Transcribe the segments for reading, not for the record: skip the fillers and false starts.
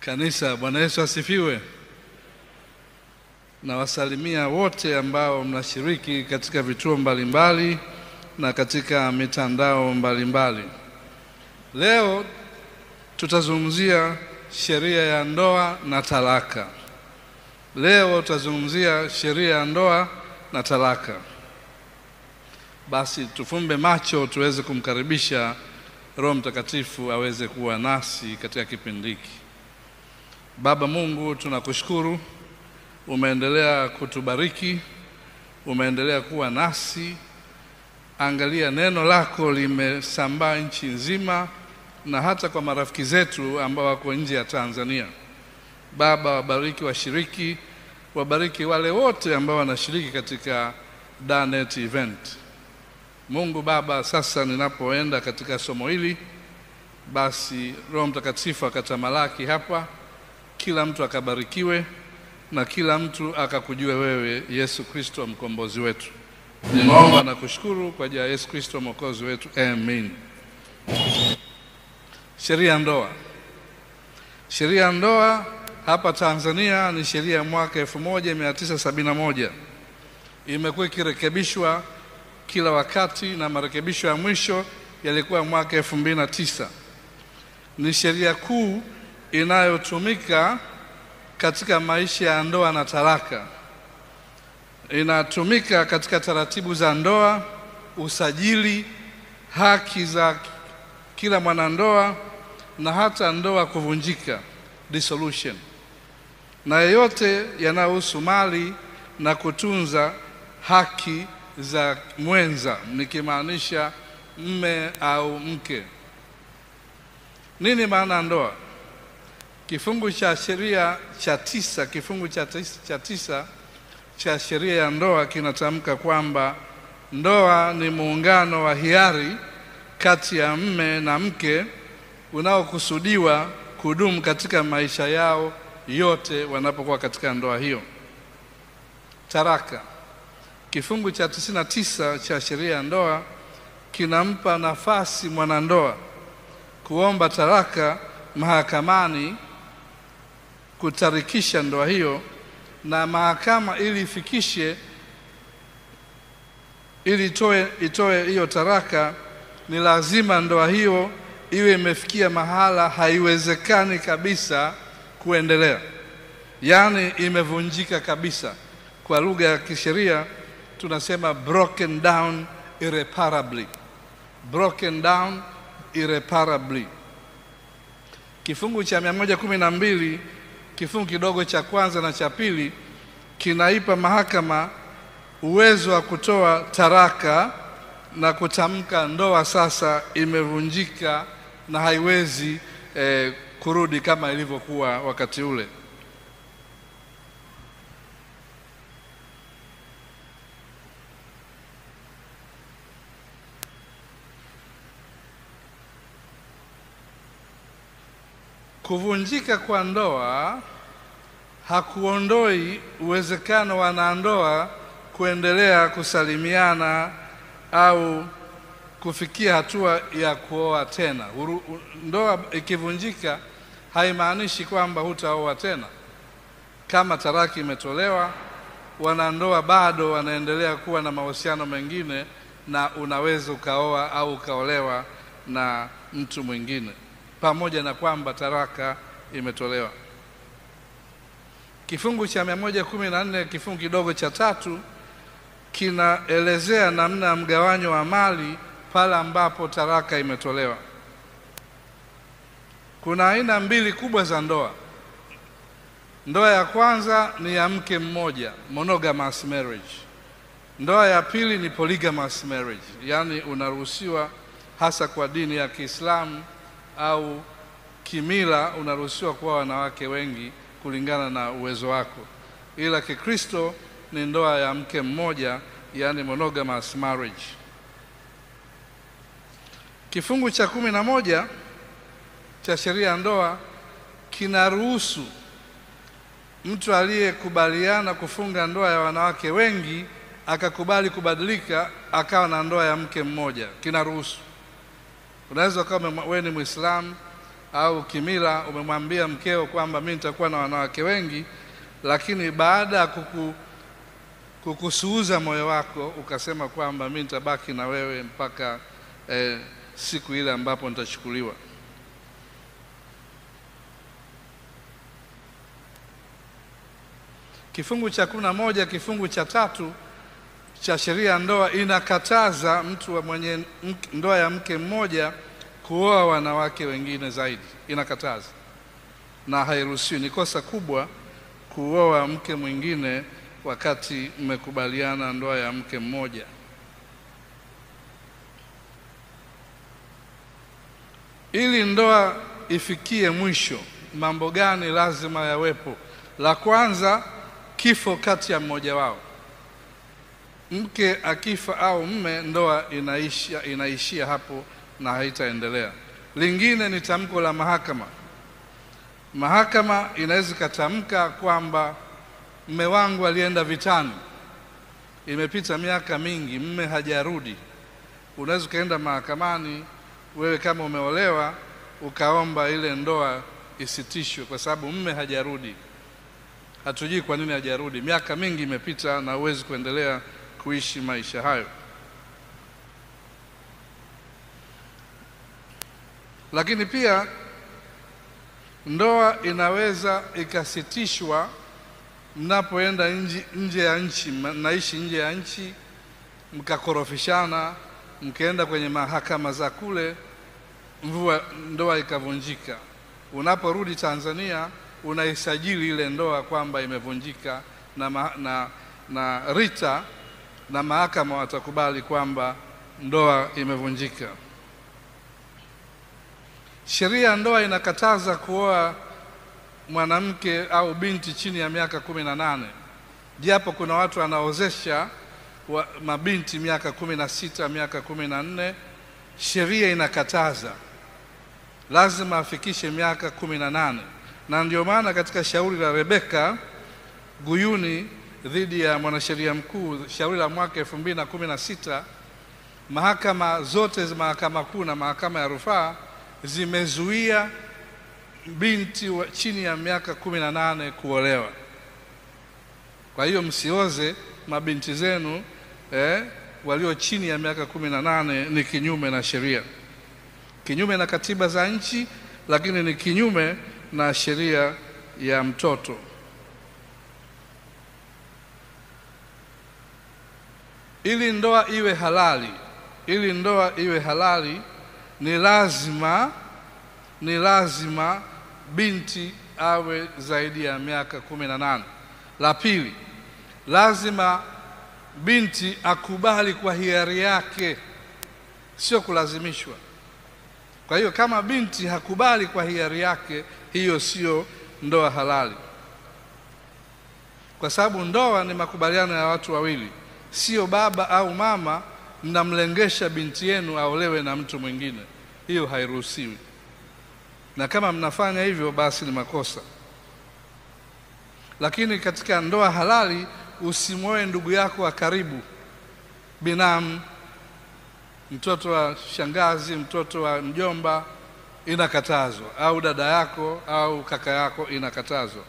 Kanisa, Bwana Yesu asifiwe. Na wasalimia wote ambao mnashiriki katika vituo mbalimbali na katika mitandao mbalimbali. Leo tutazungumzia sheria ya ndoa na talaka. Leo tutazungumzia sheria ya ndoa na talaka. Basi tufumbe macho tuweze kumkaribisha Roho Mtakatifu aweze kuwa nasi katika kipindi hiki. Baba Mungu, tunakushukuru, umeendelea kutubariki, umeendelea kuwa nasi. Angalia, neno lako limesambaa nchi nzima na hata kwa marafiki zetu ambao wako nje ya Tanzania. Baba, wabariki washiriki, wabariki wale wote ambao wanashiriki katika Danet event. Mungu Baba, sasa ninapoenda katika somo hili, basi Roho Mtakatifu akatamalaki hapa, kila mtu akabarikiwe na kila mtu akakujue wewe Yesu Kristo mkombozi wetu. Ninaomba na kushukuru kwa jina la Yesu Kristo mwokozi wetu. Amen. Sheria ya ndoa. Sheria ya ndoa hapa Tanzania ni sheria ya mwaka 1971. Imekuwa ikirekebishwa kila wakati na marekebisho ya mwisho yalikuwa mwaka 2009. Ni sheria kuu inayotumika katika maisha ya ndoa na talaka. Inatumika katika taratibu za ndoa, usajili, haki za kila mwanandoa na hata ndoa kuvunjika, dissolution. Na yote yanayohusu mali na kutunza haki za mwenza, nikimaanisha mme au mke. Nini maana ndoa? Kifungu cha sheria cha 9, kifungu cha 9 cha sheria ya ndoa kinatamka kwamba ndoa ni muungano wa hiari kati ya mme na mke unaokusudiwa kudumu katika maisha yao yote wanapokuwa katika ndoa hiyo. Talaka. Kifungu cha 99 cha sheria ya ndoa kinampa nafasi mwanandoa kuomba talaka mahakamani kutarikisha ndoa hiyo, na mahakama ili ifikishe ili itoe hiyo talaka, ni lazima ndoa hiyo iwe imefikia mahala haiwezekani kabisa kuendelea, yaani imevunjika kabisa. Kwa lugha ya kisheria tunasema broken down irreparably. Broken down irreparably. Kifungu cha 112 kifungu kidogo cha kwanza na cha pili kinaipa mahakama uwezo wa kutoa talaka na kutamka ndoa sasa imevunjika na haiwezi kurudi kama ilivyokuwa wakati ule. Kuvunjika kwa ndoa hakuondoi uwezekano wa wanandoa kuendelea kusalimiana au kufikia hatua ya kuoa tena. Ndoa ikivunjika haimaanishi kwamba hutaoa tena. Kama talaka imetolewa, wanandoa bado wanaendelea kuwa na mahusiano mengine na unaweza ukaoa au ukaolewa na mtu mwingine, pamoja na kwamba talaka imetolewa. Kifungu cha 114 kifungu kidogo cha 3 kinaelezea namna ya mgawanyo wa mali pale ambapo talaka imetolewa. Kuna aina mbili kubwa za ndoa. Ndoa ya kwanza ni ya mke mmoja, monogamous marriage. Ndoa ya pili ni polygamous marriage, yaani unaruhusiwa hasa kwa dini ya Kiislamu au kimila unaruhusiwa kuwa wanawake wengi kulingana na uwezo wako. Ila Kikristo ni ndoa ya mke mmoja, yani monogamous marriage. Kifungu cha 11 cha sheria ya ndoa kinaruhusu mtu aliyekubaliana kufunga ndoa ya wanawake wengi akakubali kubadilika akawa na ndoa ya mke mmoja. Kinaruhusu. Unaweza kama wewe ni Muislamu au kimila umemwambia mkeo kwamba mimi nitakuwa na wanawake wengi, lakini baada ya kukusuuza moyo wako ukasema kwamba mimi nitabaki na wewe mpaka siku ile ambapo nitachukuliwa. Kifungu cha 11 kifungu cha 3 cha sheria ya ndoa inakataza mtu mwenye ndoa ya mke mmoja kuoa wanawake wengine zaidi. Inakataza na hairuhusiwi. Ni kosa kubwa kuoa mke mwingine wakati mmekubaliana ndoa ya mke mmoja. Ili ndoa ifikie mwisho, mambo gani lazima yawepo? La kwanza, kifo kati ya mmoja wao. Mke akifa au mme, ndoa inaishia hapo na haitaendelea. Lingine ni tamko la mahakama. Mahakama inaweza katamka kwamba mme wangu alienda vitani, imepita miaka mingi, mme hajarudi. Unaweza kaenda mahakamani wewe kama umeolewa ukaomba ile ndoa isitishwe kwa sababu mme hajarudi. Hatujui kwa nini hajarudi, miaka mingi imepita na huwezi kuendelea kuishi maisha hayo. Lakini pia ndoa inaweza ikasitishwa mnapoenda nje ya nchi, mnaishi nje ya nchi, mkakorofishana, mkaenda kwenye mahakama za kule, ndoa ikavunjika. Unaporudi Tanzania unaisajili ile ndoa kwamba imevunjika na RITA na mahakama watakubali kwamba ndoa imevunjika. Sheria ya ndoa inakataza kuoa mwanamke au binti chini ya miaka 18. Japo kuna watu wanaozesha mabinti miaka 16, miaka 14, sheria inakataza lazima afikishe miaka 18. Na ndio maana katika shauri la Rebeka Guyuni dhidi ya mwanasheria mkuu, shauri la mwaka 2016, mahakama zote za mahakama kuu na mahakama ya rufaa zimezuia binti chini ya miaka 18 kuolewa. Kwa hiyo msioze mabinti zenu walio chini ya miaka 18. Ni kinyume na sheria, kinyume na katiba za nchi, lakini ni kinyume na sheria ya mtoto. Ili ndoa iwe halali, ni lazima binti awe zaidi ya miaka 18. La pili, lazima binti akubali kwa hiari yake, sio kulazimishwa. Kwa hiyo kama binti hakubali kwa hiari yake, hiyo sio ndoa halali, kwa sababu ndoa ni makubaliano ya watu wawili. Sio baba au mama mnamlengesha binti yenu aolewe na mtu mwingine. Hiyo hairuhusiwi, na kama mnafanya hivyo basi ni makosa. Lakini katika ndoa halali usimwoe ndugu yako wa karibu, binamu, mtoto wa shangazi, mtoto wa mjomba, inakatazwa, au dada yako au kaka yako, inakatazwa.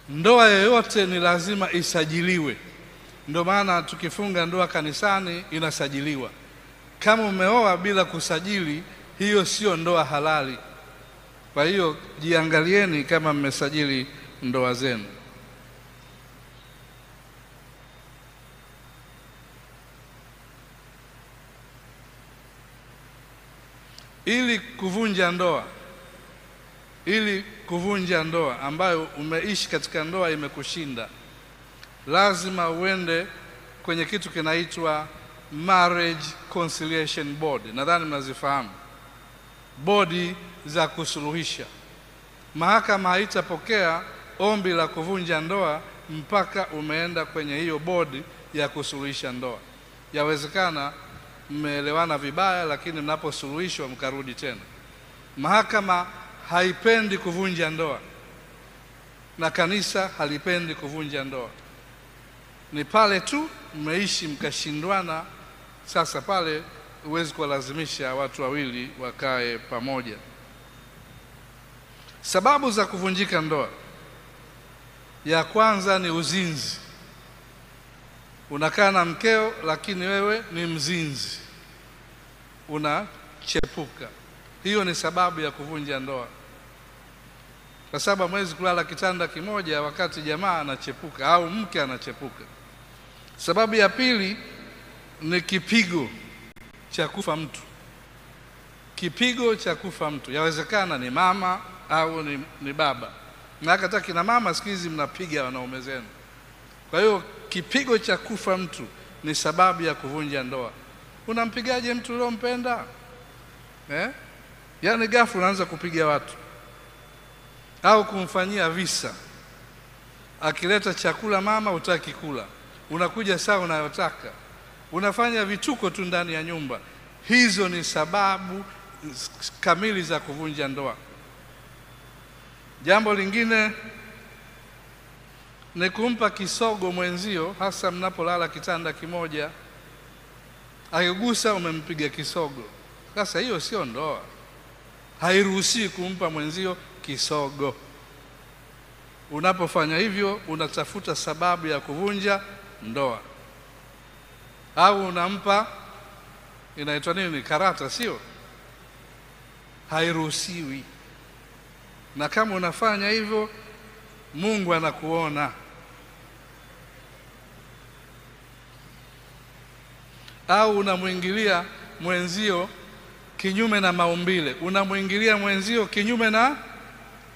Ndoa yoyote ni lazima isajiliwe. Ndio maana tukifunga ndoa kanisani inasajiliwa. Kama umeoa bila kusajili, hiyo sio ndoa halali. Kwa hiyo jiangalieni kama mmesajili ndoa zenu. Ili kuvunja ndoa ambayo umeishi katika ndoa imekushinda, lazima uende kwenye kitu kinaitwa Marriage Conciliation Board. Nadhani mnazifahamu bodi za kusuluhisha. Mahakama haitapokea ombi la kuvunja ndoa mpaka umeenda kwenye hiyo bodi ya kusuluhisha ndoa. Yawezekana mmeelewana vibaya, lakini mnaposuluhishwa mkarudi tena. Mahakama haipendi kuvunja ndoa na kanisa halipendi kuvunja ndoa. Ni pale tu mmeishi mkashindwana, sasa pale huwezi kuwalazimisha watu wawili wakae pamoja. Sababu za kuvunjika ndoa: ya kwanza ni uzinzi. Unakaa na mkeo lakini wewe ni mzinzi, unachepuka. Hiyo ni sababu ya kuvunja ndoa, kwa sababu hamwezi kulala kitanda kimoja wakati jamaa anachepuka au mke anachepuka. Sababu ya pili ni kipigo cha kufa mtu. Kipigo cha kufa mtu, yawezekana ni mama au ni baba, na hata kina mama siku hizi mnapiga wanaume zenu. Kwa hiyo kipigo cha kufa mtu ni sababu ya kuvunja ndoa. Unampigaje mtu uliompenda? Yaani ghafla unaanza kupiga watu au kumfanyia visa. Akileta chakula mama hutaki kula, unakuja saa unayotaka, unafanya vituko tu ndani ya nyumba. Hizo ni sababu kamili za kuvunja ndoa. Jambo lingine ni kumpa kisogo mwenzio, hasa mnapolala kitanda kimoja. Akigusa umempiga kisogo. Sasa hiyo sio ndoa, hairuhusi kumpa mwenzio kisogo. Unapofanya hivyo unatafuta sababu ya kuvunja ndoa. Au unampa, inaitwa nini, karata, sio? Hairuhusiwi. Na kama unafanya hivyo Mungu anakuona. Au unamuingilia mwenzio kinyume na maumbile, unamuingilia mwenzio kinyume na,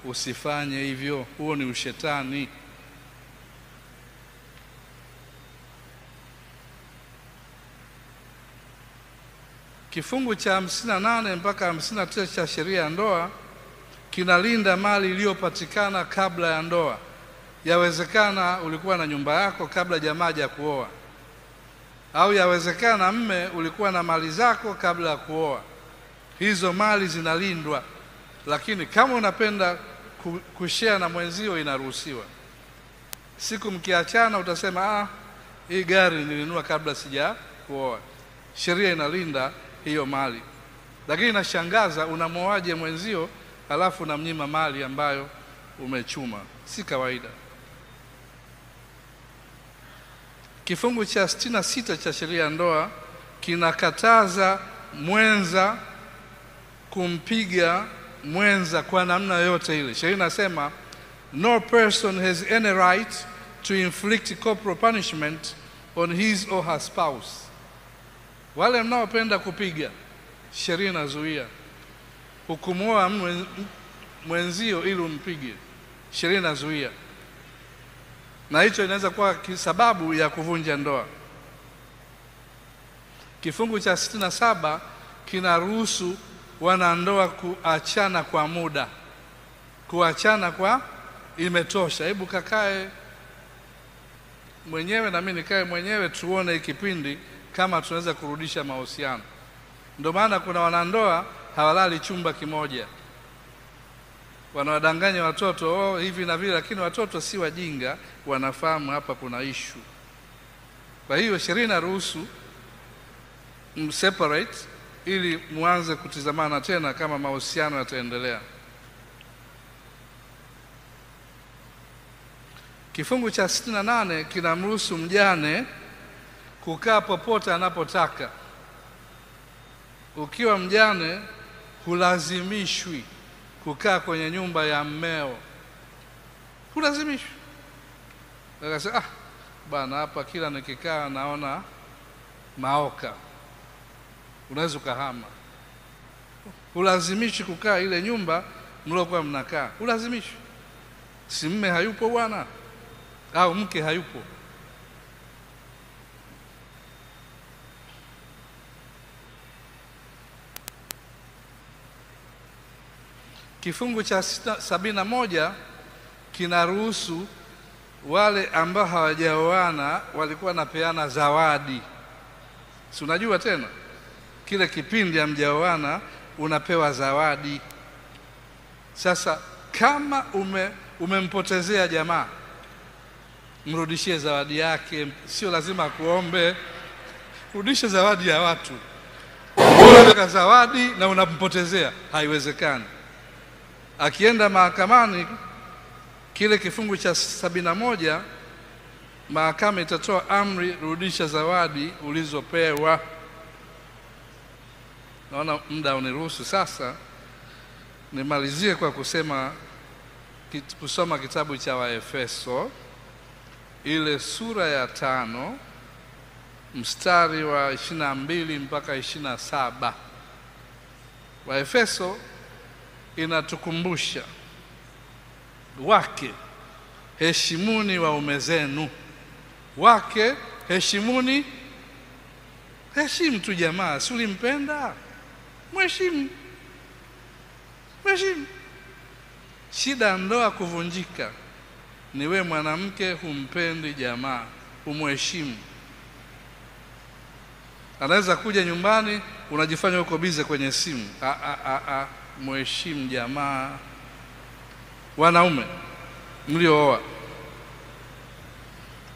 usifanye hivyo, huo ni ushetani. Kifungu cha 58 mpaka 59 cha sheria ya ndoa kinalinda mali iliyopatikana kabla ya ndoa. Yawezekana ulikuwa na nyumba yako kabla jamaa haja kuoa, au yawezekana mme ulikuwa na mali zako kabla ya kuoa. Hizo mali zinalindwa, lakini kama unapenda kushare na mwenzio inaruhusiwa. Siku mkiachana utasema hii gari nilinunua kabla sija kuoa. Sheria inalinda hiyo mali. Lakini inashangaza, unamwoaje mwenzio halafu unamnyima mali ambayo umechuma? Si kawaida. Kifungu cha 66 cha sheria ya ndoa kinakataza mwenza kumpiga mwenza kwa namna yote ile. Sheria inasema no person has any right to inflict corporal punishment on his or her spouse. Wale mnaopenda kupiga, sheria inazuia. Ukumuoa mwenzio ili umpige, sheria inazuia. Na hicho inaweza kuwa sababu ya kuvunja ndoa. Kifungu cha 67 kinaruhusu wanandoa kuachana kwa muda. Kuachana kwa imetosha, hebu kakae mwenyewe na mimi nikae mwenyewe, tuone kipindi kama tunaweza kurudisha mahusiano. Ndio maana kuna wanandoa hawalali chumba kimoja, wanawadanganya watoto hivi na vile, lakini watoto si wajinga, wanafahamu hapa kuna issue. Kwa hiyo sheria inaruhusu separate ili muanze kutizamana tena kama mahusiano yataendelea. Kifungu cha 68 kinamruhusu mjane kukaa popote anapotaka. Ukiwa mjane hulazimishwi kukaa kwenye nyumba ya mmeo. Hulazimishwi. Akasema bana, hapa kila nikikaa naona maoka. Unaweza ukahama. Hulazimishwi kukaa ile nyumba mlokuwa mnakaa. Hulazimishwi. Si mme hayupo bwana, au mke hayupo. Kifungu cha 71 kinaruhusu wale ambao hawajaoana walikuwa napeana zawadi. Si unajua tena kile kipindi hamjaoana unapewa zawadi. Sasa kama umempotezea jamaa mrudishie zawadi yake. Sio lazima kuombe, rudishe zawadi ya watu. Unataka zawadi na unampotezea, haiwezekani. Akienda mahakamani, kile kifungu cha 71, mahakama itatoa amri, rudisha zawadi ulizopewa. Naona muda uniruhusu sasa nimalizie kwa kusoma kitabu cha Waefeso ile sura ya 5 mstari wa 22 mpaka 27. Waefeso inatukumbusha, wake heshimuni waume zenu. Wake heshimuni. Heshimu tu jamaa, si ulimpenda? Mheshimu. Shida ndoa kuvunjika ni we mwanamke humpendi jamaa, humheshimu. Anaweza kuja nyumbani, unajifanya uko bize kwenye simu. Mheshimu jamaa. Wanaume mliooa,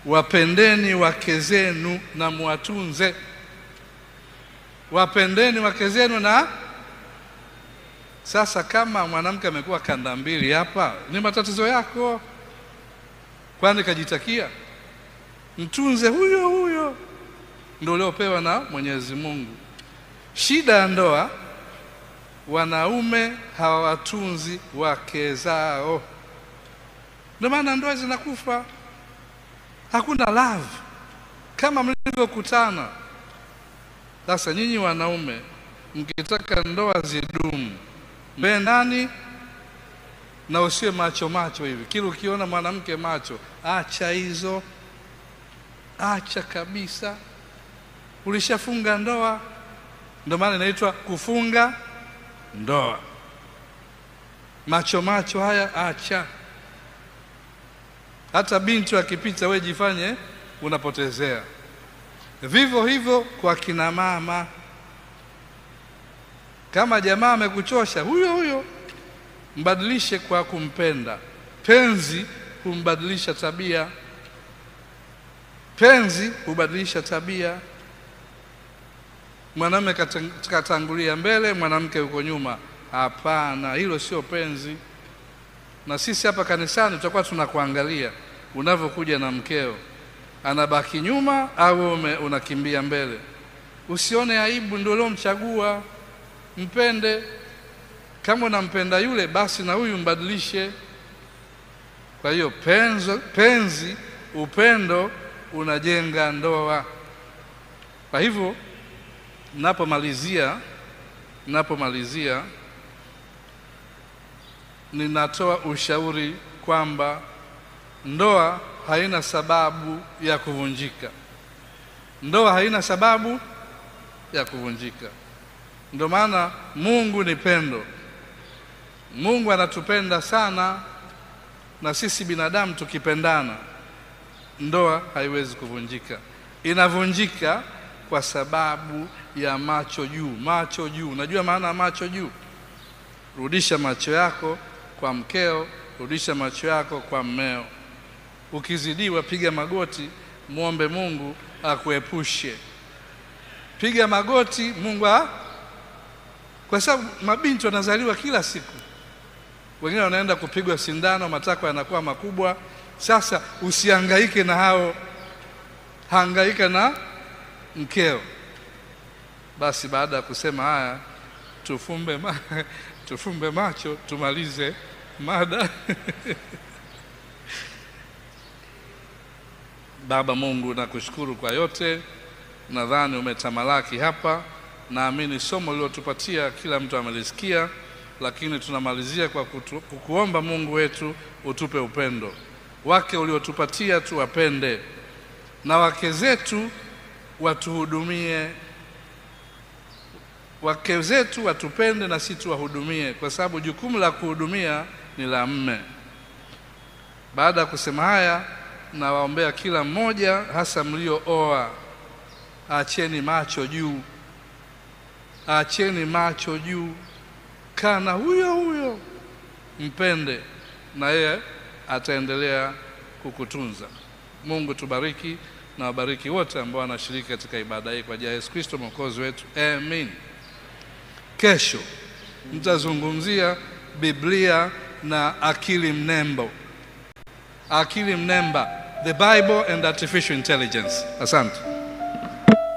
wapendeni wake zenu na muwatunze. Wapendeni wake zenu na. Sasa kama mwanamke amekuwa kanda mbili hapa, ni matatizo yako. Kwani kajitakia? Mtunze huyo ndio uliopewa na Mwenyezi Mungu. Shida ya ndoa, wanaume hawatunzi wake zao, ndio maana ndoa zinakufa. Hakuna love kama mlivyokutana. Sasa nyinyi wanaume, mkitaka ndoa zidumu, pendani na usiwe macho hivi. Kila ukiona mwanamke macho, acha hizo, acha kabisa. Ulishafunga ndoa, ndio maana inaitwa kufunga ndoa. Macho haya acha. Hata binti akipita, wewe jifanye unapotezea. Vivyo hivyo kwa kina mama. Kama jamaa amekuchosha, huyo mbadilishe kwa kumpenda. Penzi humbadilisha tabia. Penzi hubadilisha tabia. Mwanamume katangulia mbele, mwanamke yuko nyuma. Hapana, hilo sio penzi. Na sisi hapa kanisani tutakuwa tunakuangalia unavyokuja na mkeo. Anabaki nyuma au unakimbia mbele. Usione aibu, ndio leo mchagua. Mpende. Kama unampenda yule, basi na huyu mbadilishe. Kwa hiyo penzi, upendo unajenga ndoa. Kwa hivyo napomalizia ninatoa ushauri kwamba ndoa haina sababu ya kuvunjika. Ndoa haina sababu ya kuvunjika. Ndio maana Mungu ni pendo. Mungu anatupenda sana, na sisi binadamu tukipendana, ndoa haiwezi kuvunjika. Inavunjika kwa sababu ya macho juu. Unajua maana macho juu? Rudisha macho yako kwa mkeo, rudisha macho yako kwa mmeo. Ukizidiwa, piga magoti, muombe Mungu akuepushe. Piga magoti, Mungu kwa sababu mabinti wanazaliwa kila siku. Wengine wanaenda kupigwa sindano, matakwa yanakuwa makubwa. Sasa usihangaike na hao, hangaika na mkeo. Basi baada ya kusema haya, tufumbe macho tumalize mada. Baba Mungu, nakushukuru kwa yote. Nadhani umetamalaki hapa. Naamini somo lilotupatia kila mtu amelisikia, lakini tunamalizia kwa kukuomba Mungu wetu utupe upendo. Wake uliotupatia tuwapende, na wake zetu watuhudumie. Wake zetu watupende na sisi tuwahudumie, kwa sababu jukumu la kuhudumia ni la mme. Baada ya kusema haya, nawaombea kila mmoja, hasa mliooa, acheni macho juu. Acheni macho juu. Kana huyo mpende, na yeye ataendelea kukutunza. Mungu tubariki na wabariki wote ambao wanashiriki katika ibada hii kwa jina la Yesu Kristo Mwokozi wetu. Amen. Kesho mtazungumzia Biblia na akili mnemba. Akili mnemba, the Bible and artificial intelligence. Asante.